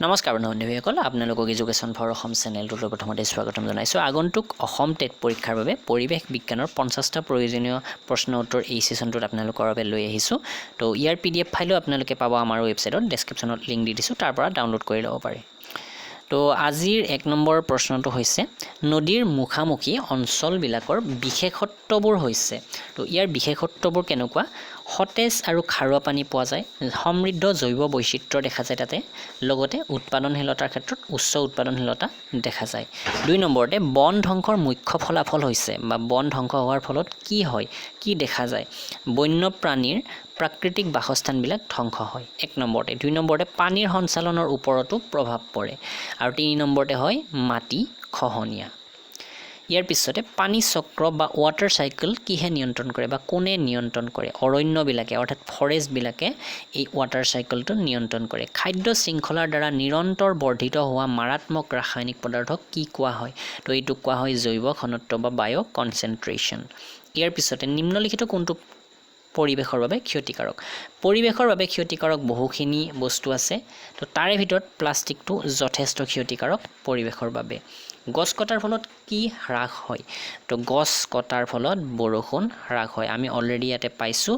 নমস্কাৰ বন্ধুসকল আপোনালোকক এডুকেশ্যন ফৰ অসম চেনেলটোলৈ প্ৰথমতে স্বাগতম জনাইছোঁ। আগন্তুক অসম টেট পৰীক্ষাৰ বাবে পৰিৱেশ বিজ্ঞানৰ 50টা প্ৰয়োজনীয় প্ৰশ্ন উত্তৰ এই সেশনটোত আপোনালোকৰ বাবে লৈ আহিছোঁ। তো ইয়াৰ PDF ফাইলো আপোনালোকে পাব আমাৰ ৱেবছাইটত, ডেছক্ৰিপশ্যনত লিংক দি দিছোঁ, তাৰ পৰা ডাউনলোড কৰি ল'ব পাৰে। তো আজিৰ 1 নম্বৰ প্ৰশ্নটো হৈছে নদীৰ মুখামুখি অঞ্চলবিলাকৰ বিশেষত্ববোৰ হৈছে। তো ইয়াৰ বিশেষত্ববোৰ কেনেকুৱা? সতেজ আৰু খাৰুৱা পানী পোৱা যায়, সমৃদ্ধ জৈৱ বৈচিত্ৰ্য দেখা যায় তাতে, লগতে উৎপাদনশীলতাৰ ক্ষেত্ৰত উচ্চ উৎপাদনশীলতা দেখা যায়। 2 নম্বৰতে বন ধ্বংসৰ মুখ্য ফলাফল হৈছে বা বন ধ্বংস হোৱাৰ ফলত কি হয়, কি দেখা যায়? বন্যপ্ৰাণীৰ প্ৰাকৃতিক বাসস্থানবিলাক ধ্বংস হয় 1 নম্বৰতে। 2 নম্বৰতে পানীৰ সঞ্চালনৰ ওপৰতো প্ৰভাৱ পৰে, আৰু 3 নম্বৰতে হয় মাটি খহনীয়া। ইয়াৰ পিছতে পানী চক্ৰ বা ৱাটাৰ চাইকেল কিহে নিয়ন্ত্ৰণ কৰে বা কোনে নিয়ন্ত্ৰণ কৰে? অৰণ্যবিলাকে অৰ্থাৎ ফৰেষ্টবিলাকে এই ৱাটাৰ চাইকেলটো নিয়ন্ত্ৰণ কৰে। খাদ্য শৃংখলাৰ দ্বাৰা নিৰন্তৰ বৰ্ধিত হোৱা মাৰাত্মক ৰাসায়নিক পদাৰ্থক কি কোৱা হয়? তো এইটোক কোৱা হয় জৈৱ ঘনত্ব বা বায়' কনচেন্ট্ৰেশ্যন। ইয়াৰ পিছতে নিম্নলিখিত কোনটো পৰিৱেশৰ বাবে ক্ষতিকাৰক? পৰিৱেশৰ বাবে ক্ষতিকাৰক বহুখিনি বস্তু আছে, তো তাৰে ভিতৰত প্লাষ্টিকটো যথেষ্ট ক্ষতিকাৰক পৰিৱেশৰ বাবে। গছ কটাৰ ফলত কি হ্ৰাস হয়? তো গছ কটাৰ ফলত বৰষুণ হ্ৰাস হয়। আমি অলৰেডি ইয়াতে পাইছোঁ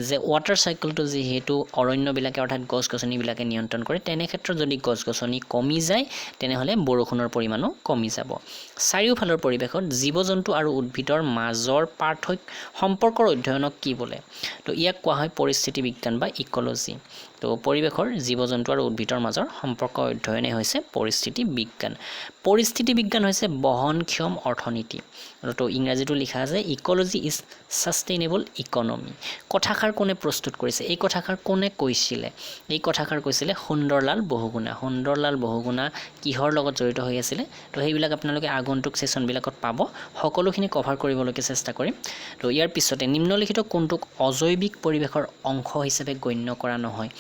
যে ৱাটাৰ চাইকেলটো যিহেতু অৰণ্যবিলাকে অৰ্থাৎ গছ গছনিবিলাকে নিয়ন্ত্ৰণ কৰে, তেনে ক্ষেত্ৰত যদি গছ গছনি কমি যায় তেনেহ'লে বৰষুণৰ পৰিমাণো কমি যাব। চাৰিওফালৰ পৰিৱেশত জীৱ জন্তু আৰু উদ্ভিদৰ মাজৰ সম্পৰ্কৰ অধ্যয়নক কি বোলে? তো ইয়াক কোৱা হয় পৰিস্থিতি বিজ্ঞান বা ইক'লজি। তো পৰিৱেশৰ জীৱ জন্তু আৰু উদ্ভিদৰ মাজৰ সম্পৰ্ক অধ্যয়নেই হৈছে পৰিস্থিতি বিজ্ঞান। পৰিস্থিতি বিজ্ঞান হৈছে বহনক্ষম অৰ্থনীতি, তো ইংৰাজীটো লিখা আছে ইক'লজি ইজ ছাষ্টেইনেবল ইকনমি। কথাষাৰ কোনে প্ৰস্তুত কৰিছে? এই কথাষাৰ কোনে কৈছিলে? এই কথাষাৰ কৈছিলে সুন্দৰলাল বহুগুণা। সুন্দৰলাল বহুগুণা কিহৰ লগত জড়িত হৈ আছিলে? তো সেইবিলাক আপোনালোকে আগন্তুক ছেশ্যনবিলাকত পাব, সকলোখিনি কভাৰ কৰিবলৈকে চেষ্টা কৰিম। তো ইয়াৰ পিছতে নিম্নলিখিত কোনটোক অজৈৱিক পৰিৱেশৰ অংশ হিচাপে গণ্য কৰা নহয়?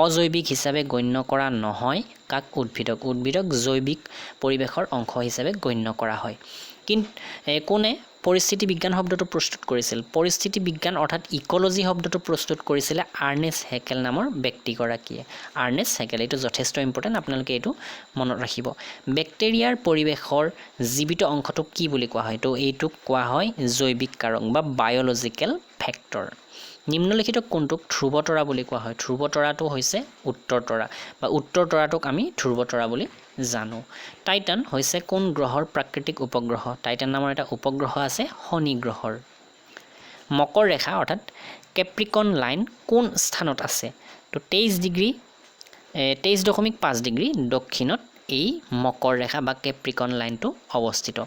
অজৈৱিক হিচাপে গণ্য কৰা নহয় কাক? উদ্ভিদক। উদ্ভিদক জৈৱিক পৰিৱেশৰ অংশ হিচাপে গণ্য কৰা হয়। কিন্তু কোনে পৰিস্থিতি বিজ্ঞান শব্দটো প্ৰস্তুত কৰিছিল? পৰিস্থিতি বিজ্ঞান অৰ্থাৎ ইক'লজি শব্দটো প্ৰস্তুত কৰিছিলে আৰ্নেষ্ট হেকেল নামৰ ব্যক্তিগৰাকীয়ে। আৰ্নেষ্ট হেকেল, এইটো যথেষ্ট ইম্পৰ্টেণ্ট, আপোনালোকে এইটো মনত ৰাখিব। বেক্টেৰিয়াৰ পৰিৱেশৰ জীৱিত অংশটোক কি বুলি কোৱা হয়? তো এইটোক কোৱা হয় জৈৱিক কাৰক বা বায়'লজিকেল ফেক্টৰ। নিম্নলিখিত কোনটোক ধ্ৰুৱতৰা বুলি কোৱা হয়? ধ্ৰুৱতৰাটো হৈছে উত্তৰ তৰা, বা উত্তৰ তৰাটোক আমি ধ্ৰুৱতৰা বুলি জানো। টাইটান হৈছে কোন গ্ৰহৰ প্ৰাকৃতিক উপগ্ৰহ? টাইটান নামৰ এটা উপগ্ৰহ আছে শনি গ্ৰহৰ। মকৰ ৰেখা অৰ্থাৎ কেপ্ৰিকন লাইন কোন স্থানত আছে? তো 23.5 ডিগ্ৰী দক্ষিণত এই মকৰ ৰেখা বা কেপ্ৰিকন লাইনটো অৱস্থিত।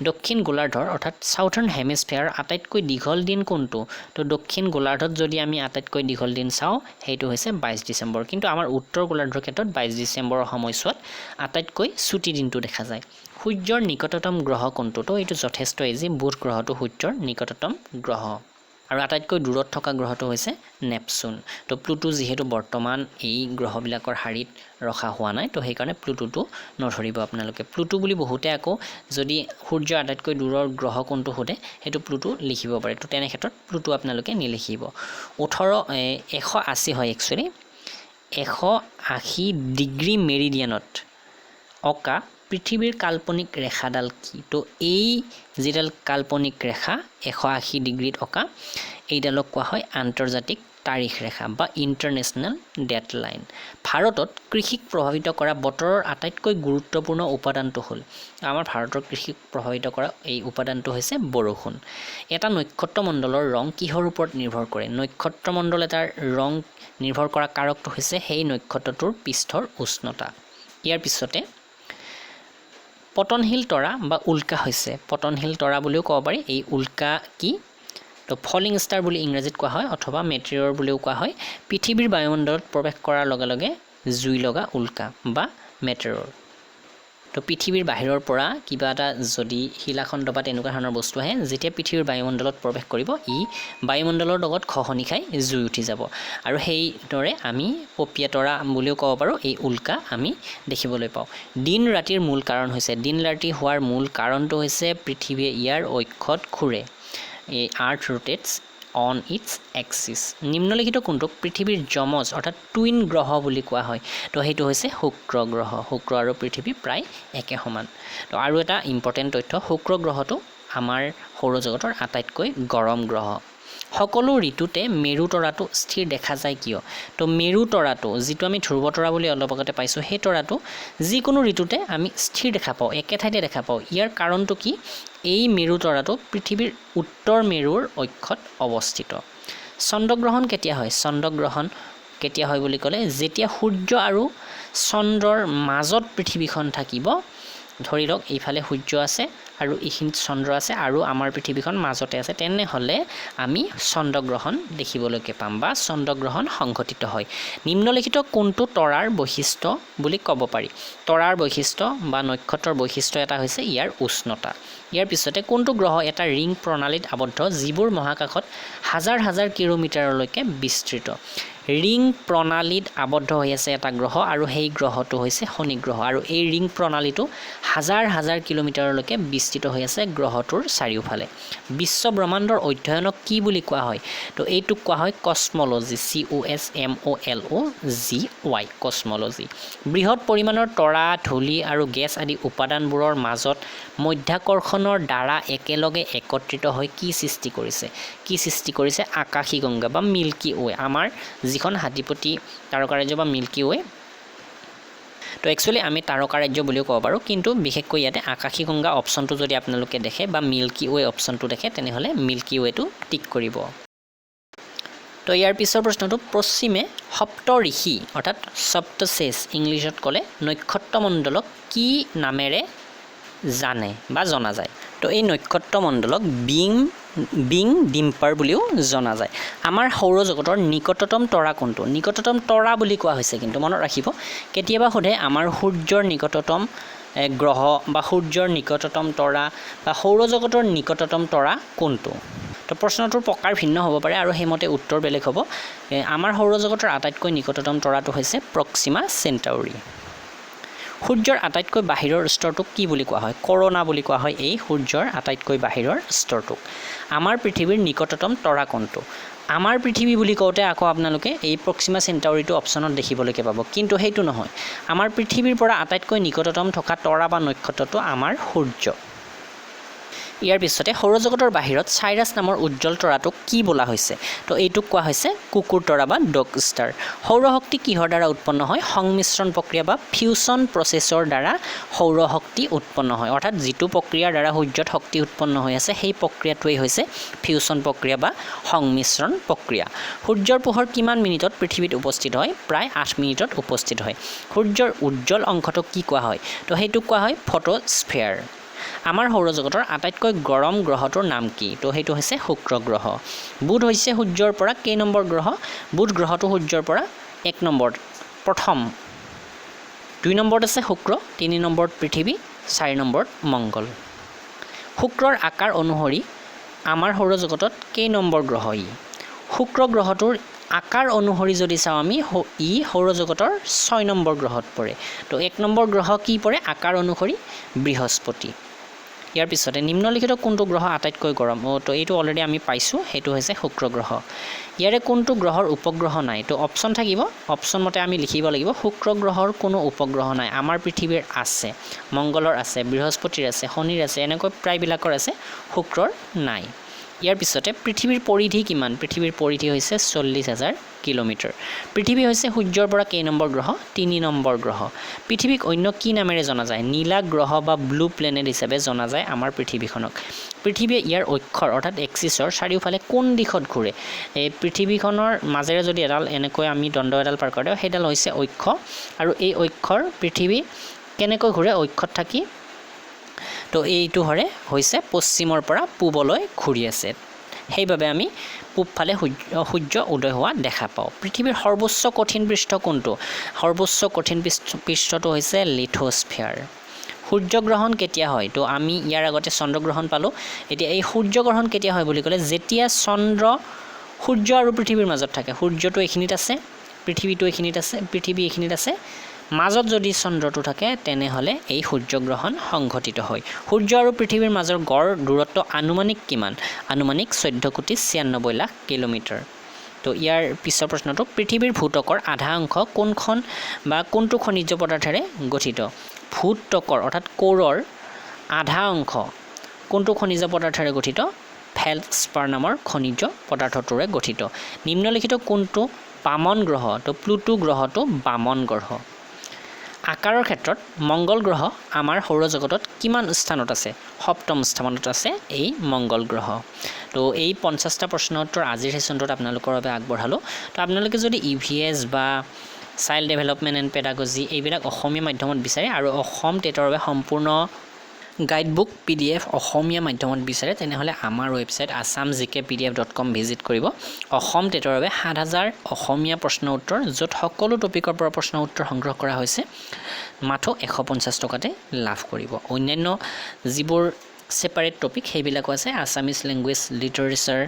দক্ষিণ গোলাৰ্ধৰ অৰ্থাৎ ছাউথাৰ্ণ হেমিস্ফেয়াৰ আটাইতকৈ দীঘল দিন কোনটো? তো দক্ষিণ গোলাৰ্ধত যদি আমি আটাইতকৈ দীঘল দিন চাওঁ সেইটো হৈছে 22 ডিচেম্বৰ, কিন্তু আমাৰ উত্তৰ গোলাৰ্ধৰ ক্ষেত্ৰত 22 ডিচেম্বৰৰ সময়ছোৱাত আটাইতকৈ ছুটি দিনটো দেখা যায়। সূৰ্যৰ নিকটতম গ্ৰহ কোনটো? তো এইটো যথেষ্ট ইজি, বুধ গ্ৰহটো সূৰ্যৰ নিকটতম গ্ৰহ, আৰু আটাইতকৈ দূৰত থকা গ্ৰহটো হৈছে নেপচুন। তো প্লুটো যিহেতু বৰ্তমান এই গ্ৰহবিলাকৰ শাৰীত ৰখা হোৱা নাই, তো সেইকাৰণে প্লুটোটো নধৰিব আপোনালোকে। প্লুটো বুলি বহুতে আকৌ যদি সূৰ্যৰ আটাইতকৈ দূৰৰ গ্ৰহ কোনটো সোধে সেইটো প্লুটো লিখিব পাৰে, তো তেনে ক্ষেত্ৰত প্লুটো আপোনালোকে নিলিখিব। 180 হয় একচুৱেলি, 180 ডিগ্ৰী মেৰিডিয়ানত অঁকা পৃথিৱীৰ কাল্পনিক ৰেখাডাল কি? তো এই যিডাল কাল্পনিক ৰেখা 180 ডিগ্ৰীত অঁকা, এইডালক কোৱা হয় আন্তৰ্জাতিক তাৰিখ ৰেখা বা ইণ্টাৰনেশ্যনেল ডেট লাইন। ভাৰতত কৃষিক প্ৰভাৱিত কৰা বতৰৰ আটাইতকৈ গুৰুত্বপূৰ্ণ উপাদানটো হ'ল, আমাৰ ভাৰতৰ কৃষিক প্ৰভাৱিত কৰা এই উপাদানটো হৈছে বৰষুণ। এটা নক্ষত্ৰমণ্ডলৰ ৰং কিহৰ ওপৰত নিৰ্ভৰ কৰে? নক্ষত্ৰমণ্ডল এটাৰ ৰং নিৰ্ভৰ কৰা কাৰকটো হৈছে সেই নক্ষত্ৰটোৰ পৃষ্ঠৰ উষ্ণতা। ইয়াৰ পিছতে পতনশীল তৰা বা উল্কা হৈছে, পতনশীল তৰা বুলিও ক'ব পাৰি, এই উল্কা কি? তো ফলিং ষ্টাৰ বুলি ইংৰাজীত কোৱা হয়, অথবা মেটেৰিয়ৰ বুলিও কোৱা হয়। পৃথিৱীৰ বায়ুমণ্ডলত প্ৰৱেশ কৰাৰ লগে লগে জুই লগা উল্কা বা মেটেৰিয়ৰ। তো পৃথিৱীৰ বাহিৰৰ পৰা কিবা এটা যদি শিলাখণ্ড বা তেনেকুৱা ধৰণৰ বস্তু আহে, যেতিয়া পৃথিৱীৰ বায়ুমণ্ডলত প্ৰৱেশ কৰিব ই বায়ুমণ্ডলৰ লগত খহনি খাই জুই উঠি যাব, আৰু সেইদৰে আমি পপীয়া তৰা বুলিও ক'ব পাৰোঁ, এই উল্কা আমি দেখিবলৈ পাওঁ। দিন ৰাতিৰ মূল কাৰণ হৈছে, দিন ৰাতি হোৱাৰ মূল কাৰণটো হৈছে পৃথিৱীয়ে ইয়াৰ অক্ষত ঘূৰে, এই আৰ্থ ৰোটেটছ অন ইটছ এক্সিছ। নিম্নলিখিত কোনটোক পৃথিৱীৰ যমজ অৰ্থাৎ টুইন গ্ৰহ বুলি কোৱা হয়? তো সেইটো হৈছে শুক্ৰ গ্ৰহ। শুক্ৰ আৰু পৃথিৱী প্ৰায় একে সমান। তো আৰু এটা ইম্পৰ্টেণ্ট তথ্য, শুক্ৰ গ্ৰহটো আমাৰ সৌৰজগতৰ আটাইতকৈ গৰম গ্ৰহ। সকলো ঋতুতে মেৰু তৰাটো স্থিৰ দেখা যায় কিয়? তো মেৰু তৰাটো যিটো আমি ধ্ৰুৱ তৰা বুলি অলপ আগতে পাইছোঁ, সেই তৰাটো যিকোনো ঋতুতে আমি স্থিৰ দেখা পাওঁ, একে ঠাইতে দেখা পাওঁ। ইয়াৰ কাৰণটো কি? এই মেৰু তৰাটো পৃথিৱীৰ উত্তৰ মেৰুৰ অক্ষত অৱস্থিত। চন্দ্ৰগ্ৰহণ কেতিয়া হয়? চন্দ্ৰগ্ৰহণ কেতিয়া হয় বুলি ক'লে যেতিয়া সূৰ্য আৰু চন্দ্ৰৰ মাজত পৃথিৱীখন থাকিব। ধৰি লওক এইফালে সূৰ্য আছে আৰু এইখিনিত চন্দ্ৰ আছে আৰু আমাৰ পৃথিৱীখন মাজতে আছে, তেনেহ'লে আমি চন্দ্ৰগ্ৰহণ দেখিবলৈকে পাম বা চন্দ্ৰগ্ৰহণ সংঘটিত হয়। নিম্নলিখিত কোনটো তৰাৰ বৈশিষ্ট্য বুলি ক'ব পাৰি? তৰাৰ বৈশিষ্ট্য বা নক্ষত্ৰৰ বৈশিষ্ট্য এটা হৈছে ইয়াৰ উষ্ণতা। ইয়াৰ পিছতে কোনটো গ্ৰহ এটা ৰিং প্ৰণালীত আবদ্ধ যিবোৰ মহাকাশত হাজাৰ হাজাৰ কিলোমিটাৰলৈকে বিস্তৃত? ৰিং প্ৰণালীত আবদ্ধ হৈ আছে এটা গ্ৰহ আৰু সেই গ্ৰহটো হৈছে শনি গ্ৰহ, আৰু এই ৰিং প্ৰণালীটো হাজাৰ হাজাৰ কিলোমিটাৰলৈকে বিস্তৃত হৈ আছে গ্ৰহটোৰ চাৰিওফালে। বিশ্ব ব্ৰহ্মাণ্ডৰ অধ্যয়নক কি বুলি কোৱা হয়? তো এইটোক কোৱা হয় কসমলজি, COSMOLOGY, কসমলজি। বৃহৎ পৰিমাণৰ তৰা, ধূলি আৰু গেছ আদি উপাদানবোৰৰ মাজত মধ্যাকৰ্ষণৰ দ্বাৰা একেলগে একত্ৰিত হৈ কি সৃষ্টি কৰিছে? কি সৃষ্টি কৰিছে? আকাশীগংগা বা মিল্কী ৱে, আমাৰ যিখন হাতীপতি তাৰকাৰাজ্য বা মিল্কী ৱে। তো একচুৱেলি আমি তাৰকাৰাজ্য বুলিও ক'ব পাৰোঁ, কিন্তু বিশেষকৈ ইয়াতে আকাশীগংগা অপশ্যনটো যদি আপোনালোকে দেখে বা মিল্কী ৱে অপশ্যনটো দেখে, তেনেহ'লে মিল্কী ৱেটো টিক কৰিব। তো ইয়াৰ পিছৰ প্ৰশ্নটো, পশ্চিমে সপ্ত ঋষি অৰ্থাৎ সপ্তশেষ ইংলিছত ক'লে নক্ষত্ৰমণ্ডলক কি নামেৰে জানে বা জনা যায়? তো এই নক্ষত্ৰমণ্ডলক বিং ডিম্পাৰ বুলিও জনা যায়। আমাৰ সৌৰজগতৰ নিকটতম তৰা কোনটো? নিকটতম তৰা বুলি কোৱা হৈছে, কিন্তু মনত ৰাখিব কেতিয়াবা সোধে আমাৰ সূৰ্যৰ নিকটতম গ্ৰহ বা সূৰ্যৰ নিকটতম তৰা বা সৌৰজগতৰ নিকটতম তৰা কোনটো? তো প্ৰশ্নটোৰ প্ৰকাৰ ভিন্ন হ'ব পাৰে আৰু সেইমতে উত্তৰ বেলেগ হ'ব। আমাৰ সৌৰজগতৰ আটাইতকৈ নিকটতম তৰাটো হৈছে প্ৰক্সিমা চেণ্টাউৰি। সূৰ্যৰ আটাইতকৈ বাহিৰৰ স্তৰটোক কি বুলি কোৱা হয়? কৰ'না বুলি কোৱা হয় এই সূৰ্যৰ আটাইতকৈ বাহিৰৰ স্তৰটোক। আমাৰ পৃথিৱীৰ নিকটতম তৰা কোনটো? আমাৰ পৃথিৱী বুলি কওঁতে আকৌ আপোনালোকে এই প্ৰক্সিমা চেণ্টাউৰিটো অপশ্যনত দেখিবলৈকে পাব, কিন্তু সেইটো নহয়। আমাৰ পৃথিৱীৰ পৰা আটাইতকৈ নিকটতম থকা তৰা বা নক্ষত্ৰটো আমাৰ সূৰ্য। ইয়াৰ পিছতে সৌৰজগতৰ বাহিৰত চাইৰাছ নামৰ উজ্জ্বল তৰাটোক কি বোলা হৈছে? তো এইটোক কোৱা হৈছে কুকুৰ তৰা বা ডগ ষ্টাৰ। সৌৰশক্তি কিহৰ দ্বাৰা উৎপন্ন হয়? সংমিশ্ৰণ প্ৰক্ৰিয়া বা ফিউচন প্ৰচেছৰ দ্বাৰা সৌৰশক্তি উৎপন্ন হয়। অৰ্থাৎ যিটো প্ৰক্ৰিয়াৰ দ্বাৰা সূৰ্যত শক্তি উৎপন্ন হৈ আছে সেই প্ৰক্ৰিয়াটোৱেই হৈছে ফিউচন প্ৰক্ৰিয়া বা সংমিশ্ৰণ প্ৰক্ৰিয়া। সূৰ্যৰ পোহৰ কিমান মিনিটত পৃথিৱীত উপস্থিত হয়? প্ৰায় 8 মিনিটত উপস্থিত হয়। সূৰ্যৰ উজ্জ্বল অংশটোক কি কোৱা হয়? তো সেইটোক কোৱা হয় ফটোস্ফিয়াৰ। আমাৰ সৌৰজগতৰ আটাইতকৈ গৰম গ্ৰহটোৰ নাম কি? তো সেইটো হৈছে শুক্ৰ গ্ৰহ। বুধ হৈছে সূৰ্যৰ পৰা কেই নম্বৰ গ্ৰহ? বুধ গ্ৰহটো সূৰ্যৰ পৰা 1 নম্বৰত, প্ৰথম। 2 নম্বৰত আছে শুক্ৰ, 3 নম্বৰত পৃথিৱী, 4 নম্বৰত মংগল। শুক্ৰৰ আকাৰ অনুসৰি আমাৰ সৌৰজগতত কেই নম্বৰ গ্ৰহ ই? শুক্ৰ গ্ৰহটোৰ আকাৰ অনুসৰি যদি চাওঁ আমি, ই সৌৰজগতৰ 6 নম্বৰ গ্ৰহত পৰে। তো 1 নম্বৰ গ্ৰহ কি পৰে আকাৰ অনুসৰি? বৃহস্পতি। ইয়াৰ পিছতে নিম্নলিখিত কোনটো গ্ৰহ আটাইতকৈ গৰম? তো এইটো অলৰেডি আমি পাইছোঁ, সেইটো হৈছে শুক্ৰ গ্ৰহ। ইয়াৰে কোনটো গ্ৰহৰ উপগ্ৰহ নাই? তো অপশ্যন থাকিব, অপশ্যন মতে আমি লিখিব লাগিব। শুক্ৰ গ্ৰহৰ কোনো উপগ্ৰহ নাই। আমাৰ পৃথিৱীৰ আছে, মংগলৰ আছে, বৃহস্পতিৰ আছে, শনিৰ আছে, এনেকৈ প্ৰায়বিলাকৰ আছে, শুক্ৰৰ নাই। ইয়াৰ পিছতে পৃথিৱীৰ পৰিধি কিমান? পৃথিৱীৰ পৰিধি হৈছে 40,000 কিলোমিটাৰ। পৃথিৱী হৈছে সূৰ্যৰ পৰা কেই নম্বৰ গ্ৰহ? 3 নম্বৰ গ্ৰহ। পৃথিৱীক অন্য কি নামেৰে জনা যায়? নীলা গ্ৰহ বা ব্লু প্লেনেট হিচাপে জনা যায় আমাৰ পৃথিৱীখনক। পৃথিৱীয়ে ইয়াৰ অক্ষৰ অৰ্থাৎ এক্সিছৰ চাৰিওফালে কোন দিশত ঘূৰে? এই পৃথিৱীখনৰ মাজেৰে যদি এডাল এনেকৈ আমি দণ্ড এডাল পাৰ কৰি দিওঁ, সেইডাল হৈছে অক্ষ, আৰু এই অক্ষৰ পৃথিৱী কেনেকৈ ঘূৰে? অক্ষত থাকি তো এইটো হৈছে পশ্চিমৰ পৰা পূবলৈ ঘূৰি আছে, সেইবাবে আমি পূবফালে সূৰ্য উদয় হোৱা দেখা পাওঁ। পৃথিৱীৰ সৰ্বোচ্চ কঠিন পৃষ্ঠ কোনটো? সৰ্বোচ্চ কঠিন পৃষ্ঠটো হৈছে লিথোস্ফিয়াৰ। সূৰ্যগ্ৰহণ কেতিয়া হয়? তো আমি ইয়াৰ আগতে চন্দ্ৰগ্ৰহণ পালোঁ, এতিয়া এই সূৰ্যগ্ৰহণ কেতিয়া হয় বুলি ক'লে যেতিয়া সূৰ্য আৰু পৃথিৱীৰ মাজত থাকে। সূৰ্যটো এইখিনিত আছে, পৃথিৱীটো এইখিনিত আছে, পৃথিৱী এইখিনিত আছে, মাজত যদি চন্দ্ৰটো থাকে তেনেহ'লে এই সূৰ্যগ্ৰহণ সংঘটিত হয় সূৰ্য আৰু পৃথিৱীৰ মাজৰ গড় দূৰত্ব আনুমানিক কিমান আনুমানিক 14,96,00,000 কিলোমিটাৰ তো ইয়াৰ পিছৰ প্ৰশ্নটো পৃথিৱীৰ ভূতকৰ আধা অংশ কোনখন বা কোনটো খনিজ পদাৰ্থেৰে গঠিত ভূতকৰ অৰ্থাৎ কোৰৰ আধা অংশ কোনটো খনিজ পদাৰ্থেৰে গঠিত ফেলস্পাৰ নামৰ খনিজ পদাৰ্থটোৰে গঠিত নিম্নলিখিত কোনটো বামন গ্ৰহ তো প্লুটো গ্ৰহটো বামন গ্ৰহ আকাৰৰ ক্ষেত্ৰত মংগল গ্ৰহ আমাৰ সৌৰজগতত কিমান স্থানত আছে সপ্তম স্থানত আছে এই মংগল গ্ৰহ তো এই 50টা প্ৰশ্ন উত্তৰ আজিৰ সেশনটোত আপোনালোকৰ বাবে আগবঢ়ালোঁ তো আপোনালোকে যদি EVS বা চাইল্ড ডেভেলপমেণ্ট এণ্ড পেডাগজি এইবিলাক অসমীয়া মাধ্যমত বিচাৰে আৰু অসম টেটৰ বাবে সম্পূৰ্ণ গাইডবুক PDF অসমীয়া মাধ্যমত বিচাৰে তেনেহ'লে আমাৰ ৱেবছাইট assamgkpdf.com ভিজিট কৰিব অসম টেটৰ বাবে 7000 অসমীয়া প্ৰশ্ন উত্তৰ য'ত সকলো টপিকৰ পৰা প্ৰশ্ন উত্তৰ সংগ্ৰহ কৰা হৈছে মাত্ৰ 150 টকাতে লাভ কৰিব অন্যান্য যিবোৰ সেপাৰেট টপিক সেইবিলাকো আছে আসামিজ ল্যাঙ্গুৱেজ লিটাৰেচাৰ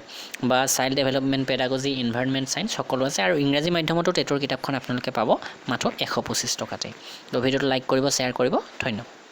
বা child development pedagogy environment science সকলো আছে আৰু ইংৰাজী মাধ্যমতো টেটৰ কিতাপখন আপোনালোকে পাব মাত্ৰ 125 টকাতে তো ভিডিঅ'টো লাইক কৰিব শ্বেয়াৰ কৰিব ধন্যবাদ